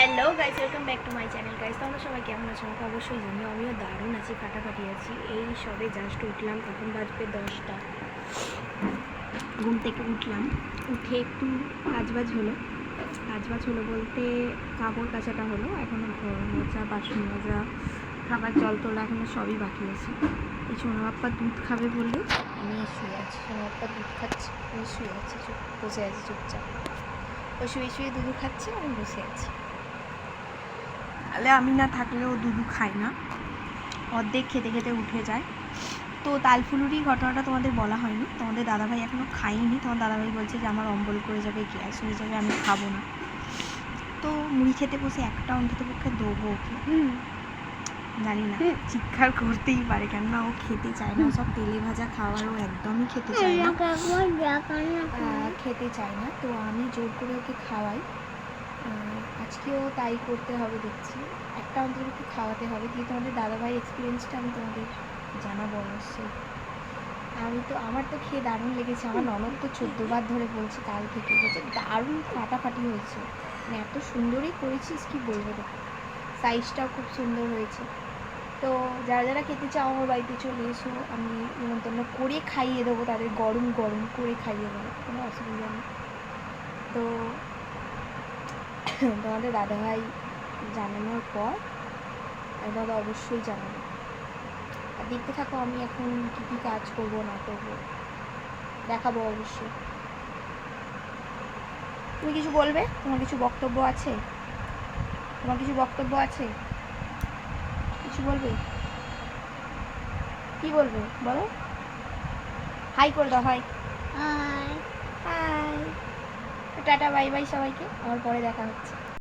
Hello guys, welcome back to my channel guys. তোমরা সবাই কেমন আছো আমাকে অবশ্যই জানিও। আমিও দারুণ আছি, ফাটাফাটি আছি। এই সবে জাস্ট উঠলাম, তখন বাজবে 10টা। ঘুম থেকে উঠলাম, উঠে একটু কাজবাজ হলো বলতে কাপড় কাচাটা হলো, এখনও ঘর মোছা, বাসন মাজা, খাবার জল তোলা এখনও সবই বাকি আছে। এই সোনাবাপ্পা দুধ খাবে বলে আমি শুয়ে আছি। সোনাবাপ্পা দুধ খাচ্ছে, আমি শুয়ে আছি, বসে আছি চুপচাপ। ও শুয়ে শুয়ে দুধ খাচ্ছে, আমি বসে আছি। তাহলে আমি না থাকলেও দুধু খায় না, অর্ধেক খেতে খেতে উঠে যায়। তো তালফুলুরি ঘটনাটা তোমাদের বলা হয়নি, তোমাদের দাদাভাই এখনও খাইনি। তোমার দাদাভাই বলছে যে আমার অম্বল করে যাবে, গ্যাস হয়ে যাবে, আমি খাবো না। তো মুড়ি খেতে বসে একটা অন্তত পক্ষে দেবো ওকে। জানি না, চিৎকার করতেই পারে, কেননা ও খেতে চায় না। সব তেলে ভাজা খাওয়ারও একদমই খেতে চায় না, তো আমি জোর করে ওকে খাওয়াই। আজকেও তাই করতে হবে দেখছি, একটা অন্তত খাওয়াতে হবে। দিয়ে তোমাদের দাদাভাই এক্সপিরিয়েন্সটা আমি তোমাদের জানাবো অবশ্যই। আমার তো খেয়ে দারুণ লেগেছে। আমার ননদ তো 14বার ধরে বলছে কাল থেকে, বলছে দারুণ ফাটাফাটি হয়েছে, মানে এত সুন্দরই করেছিস কি বলবো। দেখো সাইজটাও খুব সুন্দর হয়েছে। তো যারা যারা খেতে চাও আমার বাড়িতে চলে এসো, আমি নিমন্ত্রণ করে খাইয়ে দেবো তাদের, গরম গরম করে খাইয়ে দেবো, কোনো অসুবিধা নেই। তো তোমাদের দাদাভাই জানানোর পর দাদা অবশ্যই জানাবো। আর দেখতে থাকো আমি এখন কী কী কাজ করবো না করবো, দেখাবো অবশ্যই। তুমি কিছু বলবে? তোমার কিছু বক্তব্য আছে? কিছু বলবে? কি বলবে বলো? হাই করে দাও, hi. Hi, tata, bye bye সবাইকে, আমার পরে দেখা হচ্ছে।